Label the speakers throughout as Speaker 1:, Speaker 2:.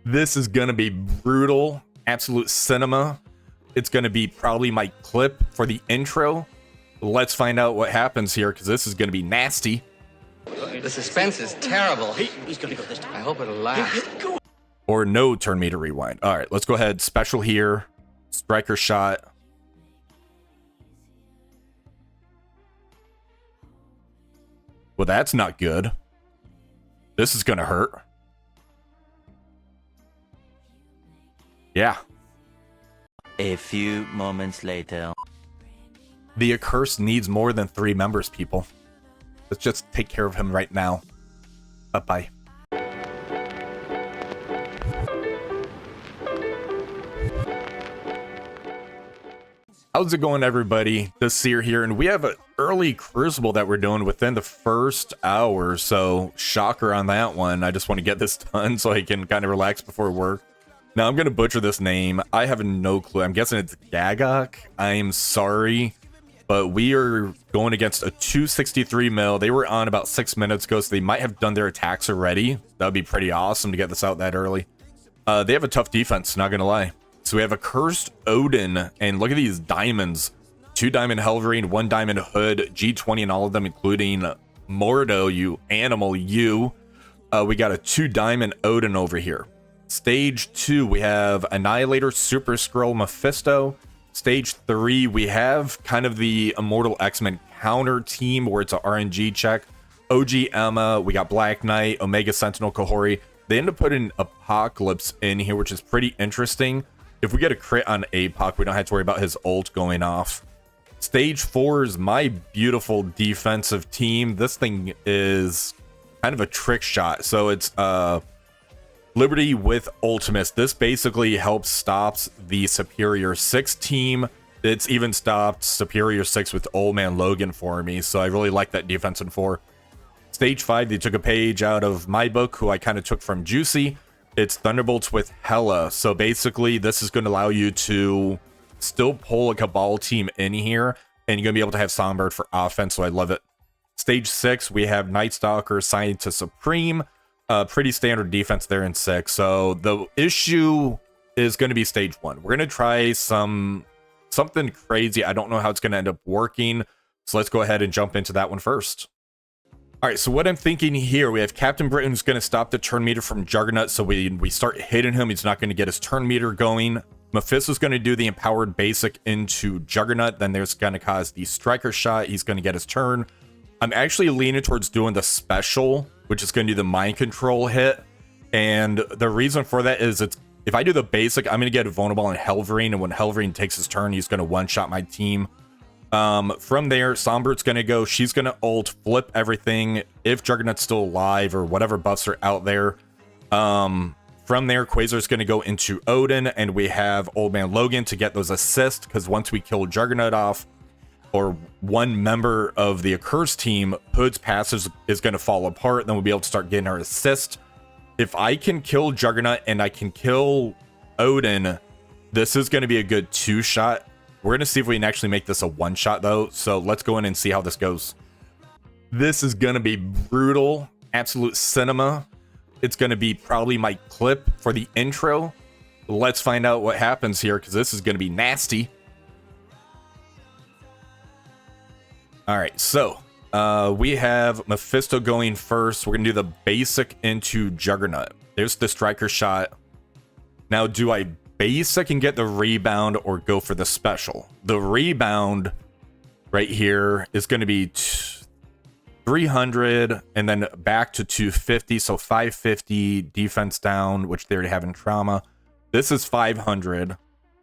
Speaker 1: This is gonna be brutal, absolute cinema. It's gonna be probably my clip for the intro. Let's find out what happens here, because this is gonna be nasty.
Speaker 2: The suspense is terrible. He's gonna go this time. I hope it'll last.
Speaker 1: Or no turn meter rewind. All right, let's go ahead. Special here. Striker shot. Well, that's not good. This is gonna hurt. Yeah.
Speaker 3: A few moments later.
Speaker 1: The accursed needs more than 3 members, people. Let's just take care of him right now. Bye-bye. How's it going, everybody? This Seer here, and we have an early crucible that we're doing within the first hour, so shocker on that one. I just want to get this done so I can kind of relax before work. Now, I'm going to butcher this name. I have no clue. I'm guessing it's Gagok. I'm sorry, but we are going against a 263 mil. They were on about 6 minutes ago, so they might have done their attacks already. That would be pretty awesome to get this out that early. They have a tough defense, not going to lie. So we have a Cursed Odin, and look at these diamonds. 2 diamond Helverine, 1 diamond Hood, G20 and all of them, including Mordo, you animal, you. We got a 2 diamond Odin over here. Stage 2, we have Annihilator, Super Skrull, Mephisto. Stage 3, we have kind of the Immortal X-Men counter team where it's a RNG check. OG Emma, we got Black Knight, Omega Sentinel, Kahori. They end up putting Apocalypse in here, which is pretty interesting. If we get a crit on Apoc, we don't have to worry about his ult going off. Stage 4 is my beautiful defensive team. This thing is kind of a trick shot. So it's Liberty with Ultimus. This basically helps stops the Superior 6 team. It's even stopped Superior 6 with Old Man Logan for me. So I really like that defense in 4. Stage 5, they took a page out of my book, who I kind of took from Juicy. It's Thunderbolts with Hela. So basically, this is going to allow you to still pull a Cabal team in here, and you're going to be able to have Songbird for offense, so I love it. Stage 6, we have Night Stalker, Scientist Supreme. Pretty standard defense there in 6. So the issue is going to be Stage 1. We're going to try something crazy. I don't know how it's going to end up working, so let's go ahead and jump into that one first. All right, so what I'm thinking here, we have Captain Britain who's going to stop the turn meter from Juggernaut, so we start hitting him. He's not going to get his turn meter going. Mephisto's going to do the empowered basic into Juggernaut. Then there's going to cause the striker shot. He's going to get his turn. I'm actually leaning towards doing the special, which is going to do the mind control hit. And the reason for that is if I do the basic, I'm going to get vulnerable on Helverine, and when Helverine takes his turn, he's going to one-shot my team. From there, Sombert's gonna go. She's gonna ult, flip everything if Juggernaut's still alive or whatever buffs are out there. From there, Quasar's gonna go into Odin, and we have Old Man Logan to get those assists, because once we kill Juggernaut off, or one member of the Accursed team, Hood's passive is gonna fall apart. Then we'll be able to start getting our assist. If I can kill Juggernaut and I can kill Odin, this is gonna be a good 2-shot. We're going to see if we can actually make this a 1-shot, though. So let's go in and see how this goes. This is going to be brutal. Absolute cinema. It's going to be probably my clip for the intro. Let's find out what happens here, because this is going to be nasty. All right, so we have Mephisto going first. We're going to do the basic into Juggernaut. There's the striker shot. Now, do I basic and get the rebound or go for the special? The rebound right here is going to be 300 and then back to 250, so 550 defense down, which they already have in trauma. This is 500.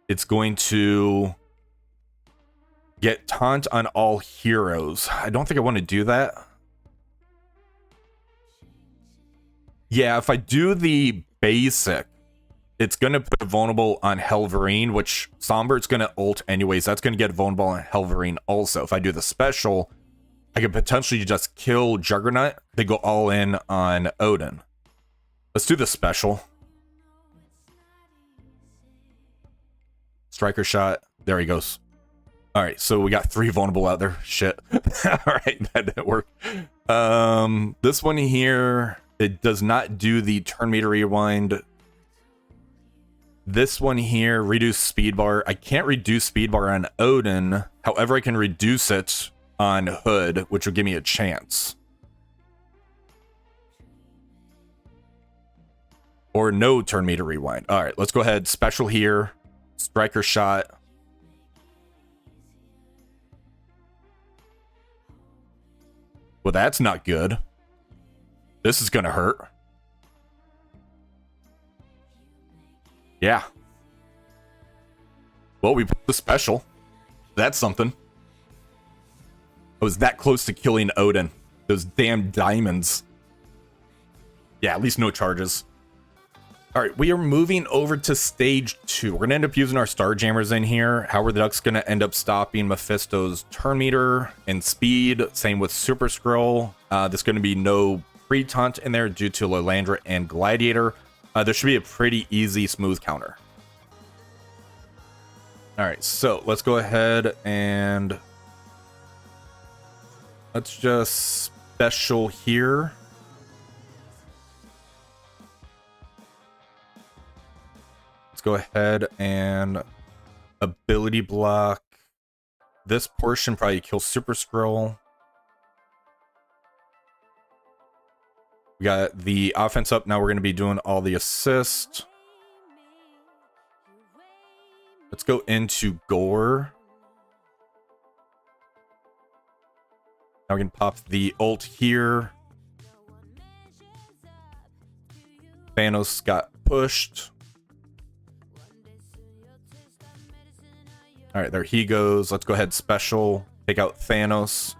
Speaker 1: It's going to get taunt on all heroes. I don't think I want to do that. Yeah, if I do the basic, it's going to put vulnerable on Helverine, which Sombert's going to ult anyways. That's going to get vulnerable on Helverine also. If I do the special, I could potentially just kill Juggernaut. They go all in on Odin. Let's do the special. Striker shot. There he goes. All right, so we got 3 vulnerable out there. Shit. All right, that didn't work. This one here, it does not do the turn meter rewind. This one here, reduce speed bar. I can't reduce speed bar on Odin. However, I can reduce it on Hood, which will give me a chance. Or no turn meter rewind. All right, let's go ahead. Special here. Striker shot. Well, that's not good. This is going to hurt. Yeah. Well, we put the special. That's something. I was that close to killing Odin. Those damn diamonds. Yeah, at least no charges. All right, we are moving over to stage 2. We're going to end up using our Starjammers in here. Howard the Duck's going to end up stopping Mephisto's turn meter and speed. Same with Super Skrull. There's going to be no pre-taunt in there due to Lilandra and Gladiator. There should be a pretty easy, smooth counter. All right, so let's go ahead and let's just special here. Let's go ahead and ability block. This portion probably kills Super Skrull. We got the offense up. Now we're going to be doing all the assist. Let's go into Gore. Now we can pop the ult here. Thanos got pushed. All right, there he goes. Let's go ahead special. Take out Thanos.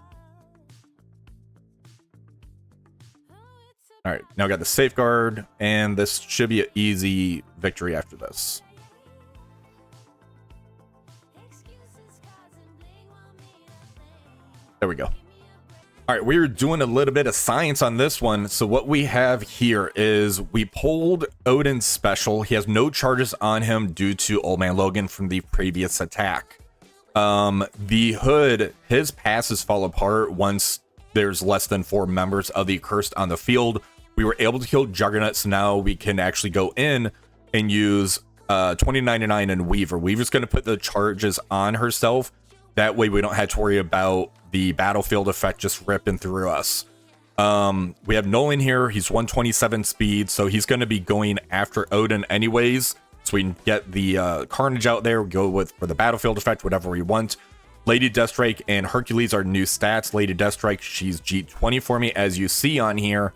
Speaker 1: All right, now we got the safeguard, and this should be an easy victory after this. There we go. All right, we're doing a little bit of science on this one. So what we have here is we pulled Odin's special. He has no charges on him due to Old Man Logan from the previous attack. The Hood, his passes fall apart once there's less than 4 members of the Accursed on the field. We were able to kill Juggernaut, so now we can actually go in and use 2099 and Weaver. Weaver's going to put the charges on herself. That way we don't have to worry about the battlefield effect just ripping through us. We have Nolan here. He's 127 speed, so he's going to be going after Odin anyways. So we can get the Carnage out there, go for the battlefield effect, whatever we want. Lady Deathstrike and Hercules are new stats. Lady Deathstrike, she's G20 for me, as you see on here.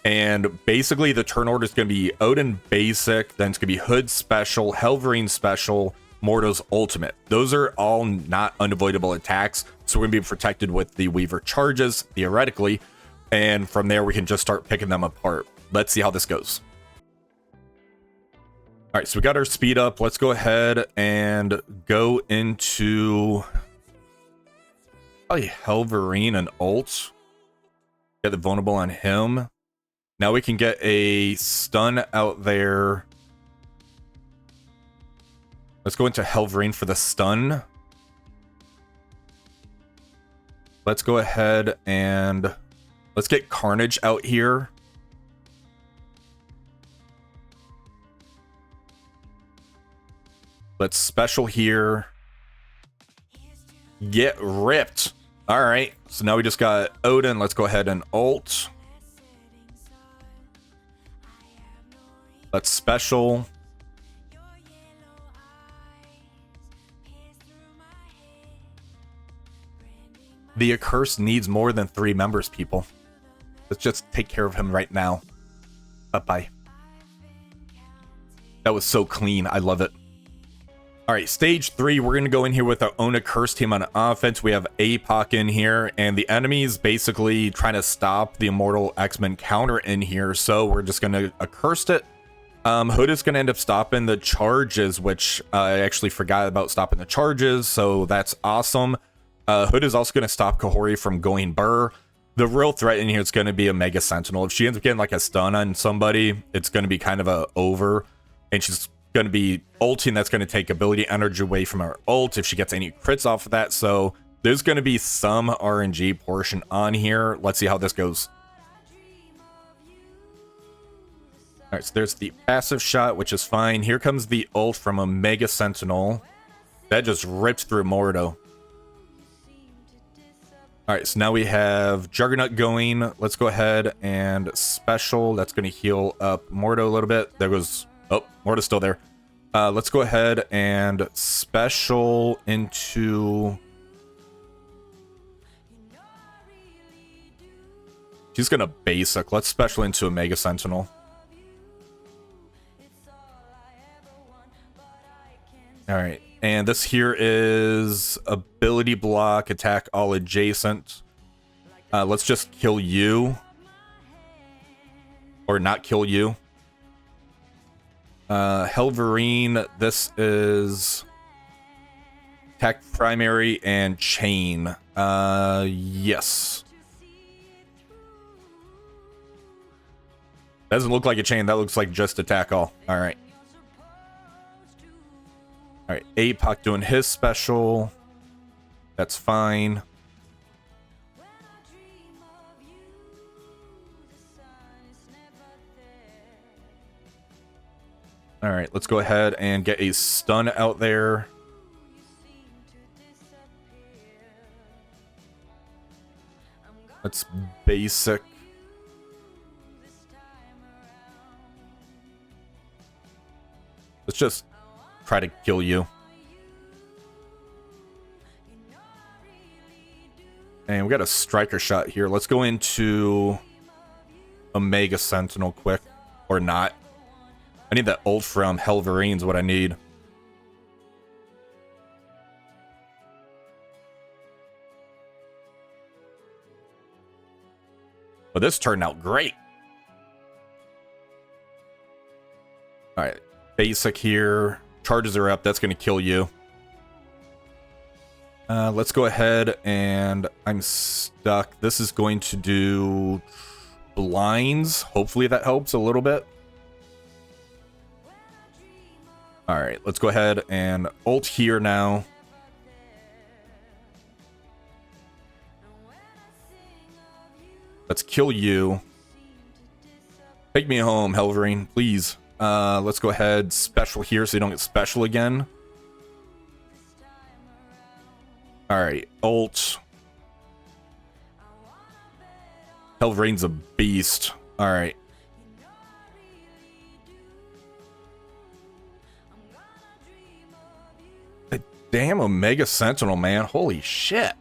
Speaker 1: And basically the turn order is going to be Odin basic, then it's going to be Hood special, Helverine special, Mordo's ultimate. Those are all not unavoidable attacks, so we're going to be protected with the Weaver charges, theoretically. And from there, we can just start picking them apart. Let's see how this goes. All right, so we got our speed up. Let's go ahead and go into probably Helverine and ult. Get the vulnerable on him. Now we can get a stun out there. Let's go into Helverine for the stun. Let's go ahead and let's get Carnage out here. Let's special here. Get ripped. All right, so now we just got Odin. Let's go ahead and ult. Let's special. The Accursed needs more than 3 members, people. Let's just take care of him right now. Bye-bye. That was so clean. I love it. All right, stage 3, we're going to go in here with our own Accursed team on offense. We have APOC in here, and the enemy's basically trying to stop the Immortal X-Men counter in here, so we're just going to Accursed it. Hood is going to end up stopping the charges, which I actually forgot about stopping the charges, so that's awesome. Hood is also going to stop Kahori from going burr. The real threat in here is going to be a Mega Sentinel. If she ends up getting like a stun on somebody, it's going to be kind of a over, and she's going to be ulting. That's going to take ability energy away from her ult if she gets any crits off of that. So there's going to be some RNG portion on here. Let's see how this goes. Alright, so there's the passive shot, which is fine. Here comes the ult from Omega Sentinel. That just rips through Mordo. Alright, so now we have Juggernaut going. Let's go ahead and special. That's going to heal up Mordo a little bit. There goes... Oh, Mordo's still there. Let's go ahead and special into... She's going to basic. Let's special into Omega Sentinel. Alright, and this here is ability block, attack all adjacent. Let's just kill you. Or not kill you. Helverine, this is attack primary and chain. Yes. Doesn't look like a chain, that looks like just attack all. Alright. Alright, APOC doing his special. That's fine. Alright, let's go ahead and get a stun out there. That's basic. Let's just try to kill you. And we got a striker shot here. Let's go into Omega Sentinel quick. Or not. I need that ult from Helverine is what I need. But this turned out great. Alright. Basic here. Charges are up. That's going to kill you. Let's go ahead and I'm stuck. This is going to do blinds. Hopefully that helps a little bit. Alright, let's go ahead and ult here now. Let's kill you. Take me home, Helverine, please. Let's go ahead, special here so you don't get special again. Alright, ult. Helverine's a beast. Alright. The damn Omega Sentinel, man. Holy shit.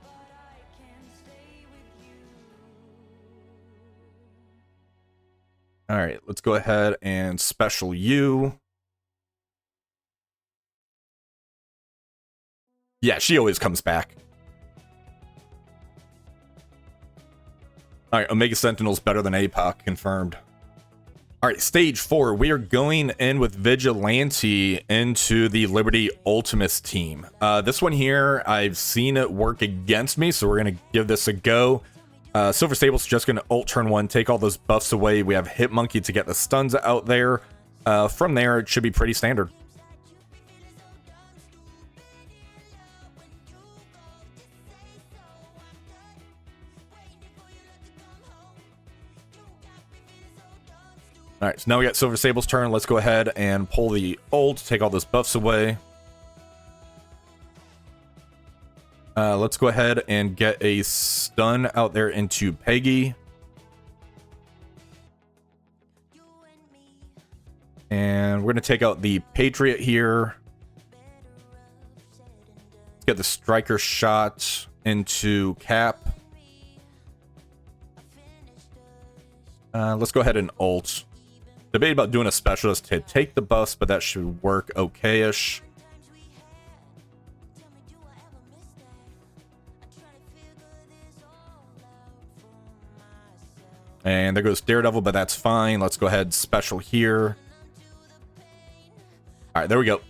Speaker 1: Alright, let's go ahead and special you. Yeah, she always comes back. Alright, Omega Sentinel's better than APOC, confirmed. Alright, stage 4. We are going in with Vigilante into the Liberty Ultimates team. This one here, I've seen it work against me, so we're going to give this a go. Silver Sable's just going to ult turn 1, take all those buffs away. We have Hit Monkey to get the stuns out there. From there, it should be pretty standard. Alright, so now we got Silver Sable's turn. Let's go ahead and pull the ult, take all those buffs away. Let's go ahead and get a stun out there into Peggy. And we're going to take out the Patriot here. Let's get the striker shot into Cap. Let's go ahead and ult. Debate about doing a specialist to take the buffs, but that should work okay-ish. And there goes Daredevil, but that's fine. Let's go ahead, special here. Alright, there we go.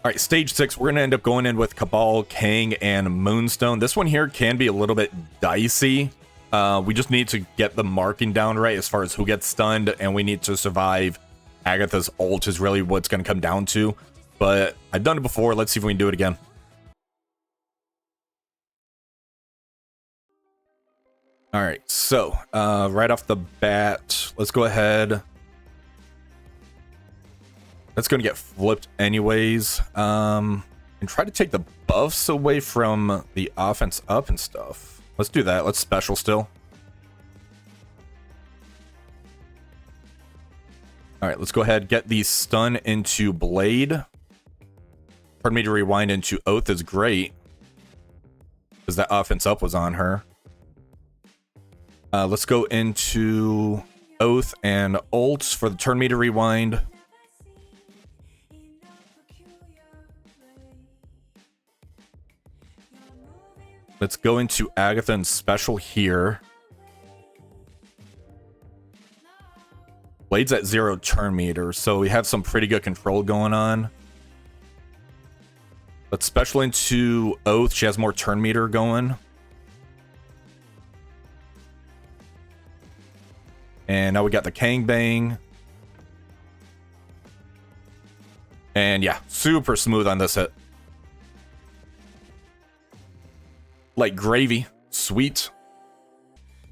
Speaker 1: Alright, stage 6, we're going to end up going in with Cabal, Kang, and Moonstone. This one here can be a little bit dicey. We just need to get the marking down right as far as who gets stunned, and we need to survive. Agatha's ult is really what's going to come down to. But I've done it before. Let's see if we can do it again. All right, so right off the bat, let's go ahead. That's going to get flipped anyways. And try to take the buffs away from the offense up and stuff. Let's do that. Let's special still. All right, let's go ahead. Get the stun into Blade. Pardon me to rewind into Oath is great. Because that offense up was on her. Let's go into Oath and ults for the turn meter rewind. Let's go into Agatha and special here. Blade's at 0 turn meter, so we have some pretty good control going on. Let's special into Oath. She has more turn meter going. And now we got the Kang Bang. And yeah, super smooth on this hit. Like gravy. Sweet.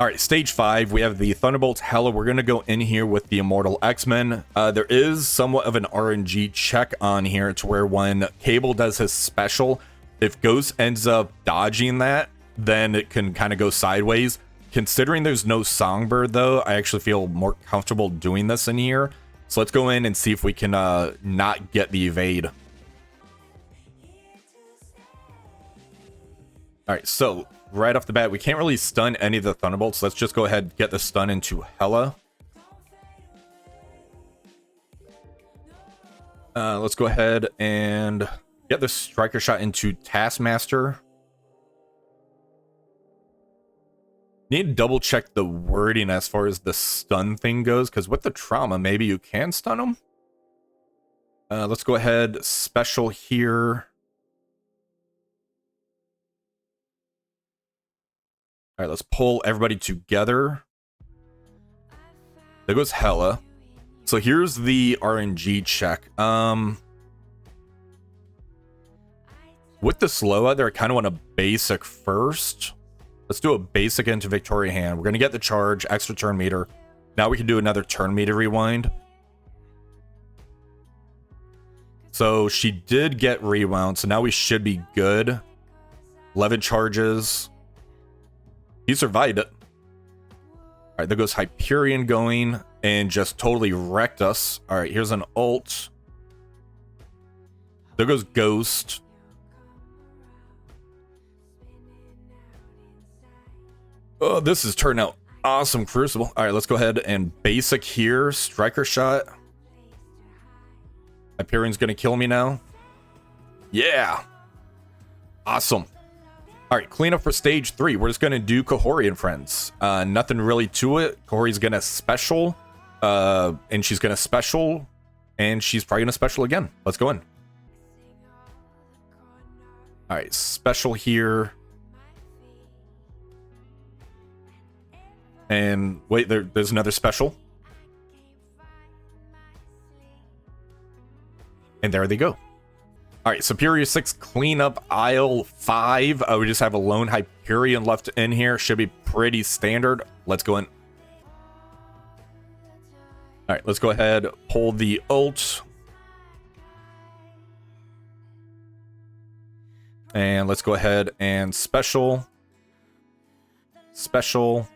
Speaker 1: Alright, stage 5. We have the Thunderbolts Hela. We're going to go in here with the Immortal X-Men. There is somewhat of an RNG check on here to where when Cabal does his special, if Ghost ends up dodging that, then it can kind of go sideways. Considering there's no Songbird, though, I actually feel more comfortable doing this in here. So let's go in and see if we can not get the evade. Alright, so right off the bat, we can't really stun any of the Thunderbolts. Let's just go ahead and get the stun into Hela. Let's go ahead and get the Striker Shot into Taskmaster. Need to double check the wording as far as the stun thing goes, because with the trauma, maybe you can stun them. Let's go ahead, special here. All right, let's pull everybody together. There goes Hela. So here's the RNG check. With the slow out there, I kind of want a basic first. Let's do a basic into Victoria Hand. We're going to get the charge, extra turn meter. Now we can do another turn meter rewind. So she did get rewound, so now we should be good. 11 charges. He survived it. All right, there goes Hyperion going and just totally wrecked us. All right, here's an ult. There goes Ghost. Oh, this has turned out awesome, Crucible. All right, let's go ahead and basic here. Striker Shot. Hyperion's going to kill me now. Yeah. Awesome. All right, cleanup for stage 3. We're just going to do Kahori and friends. Nothing really to it. Kahori's going to special. And she's going to special. And she's probably going to special again. Let's go in. All right, special here. And wait, there's another special. And there they go. All right, Superior 6 cleanup aisle 5. We just have a lone Hyperion left in here. Should be pretty standard. Let's go in. All right, let's go ahead, pull the ult. And let's go ahead and special. Special.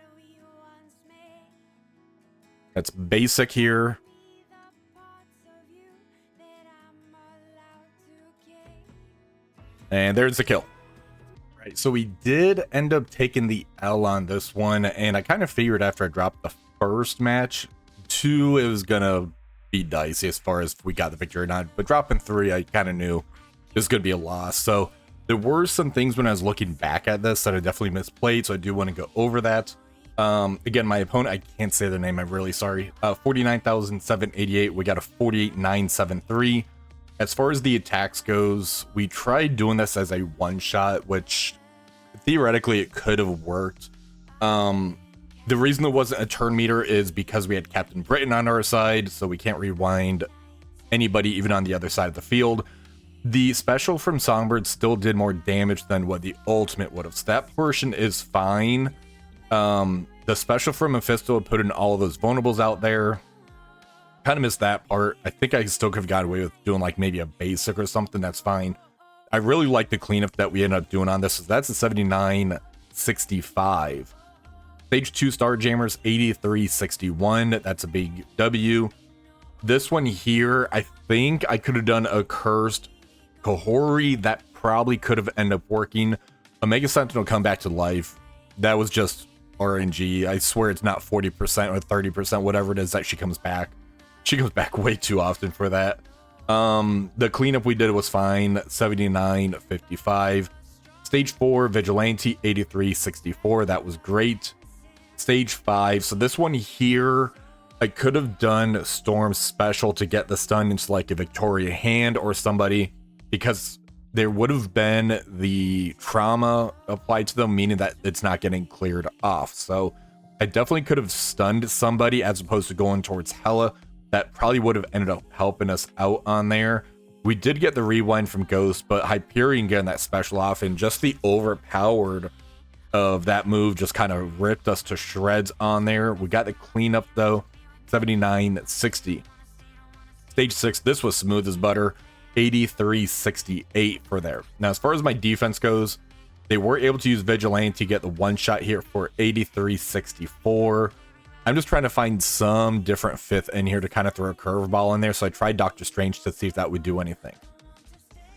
Speaker 1: That's basic here. And there's the kill. Right, so we did end up taking the L on this one, and I kind of figured after I dropped the first match, 2, it was gonna be dicey as far as if we got the victory or not. But dropping 3, I kind of knew it was gonna be a loss. So there were some things when I was looking back at this that I definitely misplayed, so I do want to go over that. Again, my opponent, I can't say their name, I'm really sorry. 49,788, we got a 48,973. As far as the attacks goes, we tried doing this as a one-shot, which theoretically it could have worked. The reason there wasn't a turn meter is because we had Captain Britain on our side, so we can't rewind anybody even on the other side of the field. The special from Songbird still did more damage than what the ultimate would have. So that portion is fine. The special from Mephisto put in all of those vulnerables out there. Kind of missed that part. I think I still could have got away with doing like maybe a basic or something. That's fine. I really like the cleanup that we ended up doing on this. That's a 79.65. Stage 2 Starjammers 83.61. That's a big W. This one here, I think I could have done a cursed Kahori. That probably could have ended up working. Omega Sentinel come back to life. That was just RNG. I swear it's not 40% or 30%, whatever it is that she comes back. She comes back way too often for that. The cleanup we did was fine. 79.55. Stage 4 Vigilante 83.64. That was great. Stage 5. So this one here, I could have done Storm Special to get the stun into like a Victoria Hand or somebody, because there would have been the trauma applied to them, meaning that it's not getting cleared off. So I definitely could have stunned somebody as opposed to going towards Hela. That probably would have ended up helping us out on there. We did get the rewind from Ghost, but Hyperion getting that special off and just the overpowered of that move just kind of ripped us to shreds on there. We got the cleanup though, 79.60. Stage 6, this was smooth as butter, 83.68 for there. Now, as far as my defense goes, they were able to use Vigilante to get the one shot here for 83.64. I'm just trying to find some different fifth in here to kind of throw a curveball in there. So I tried Doctor Strange to see if that would do anything.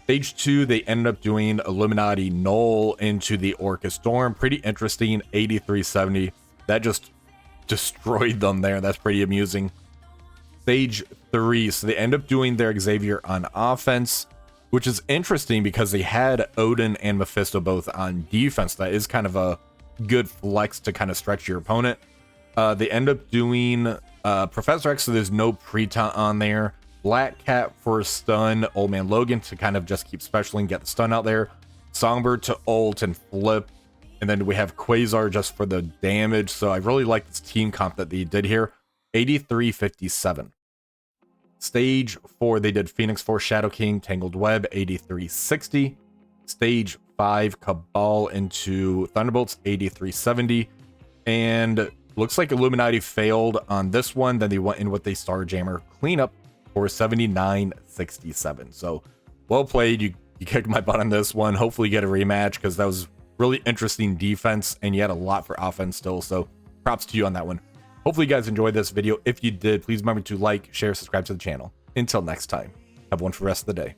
Speaker 1: Stage 2, they ended up doing Illuminati Null into the Orca Storm. Pretty interesting, 83.70. That just destroyed them there. That's pretty amusing. Stage 3, so they end up doing their Xavier on offense, which is interesting because they had Odin and Mephisto both on defense. That is kind of a good flex to kind of stretch your opponent. They end up doing Professor X, so there's no pre-taunt on there. Black Cat for stun, Old Man Logan to kind of just keep specialing, get the stun out there. Songbird to ult and flip. And then we have Quasar just for the damage. So I really like this team comp that they did here. 83.57. Stage 4, they did Phoenix Force, Shadow King, Tangled Web, 83.60. Stage 5, Cabal into Thunderbolts, 83.70. And looks like Illuminati failed on this one. Then they went in with a Starjammer cleanup for 79.67. So well played. You kicked my butt on this one. Hopefully you get a rematch, because that was really interesting defense and you had a lot for offense still. So props to you on that one. Hopefully you guys enjoyed this video. If you did, please remember to like, share, subscribe to the channel. Until next time, have one for the rest of the day.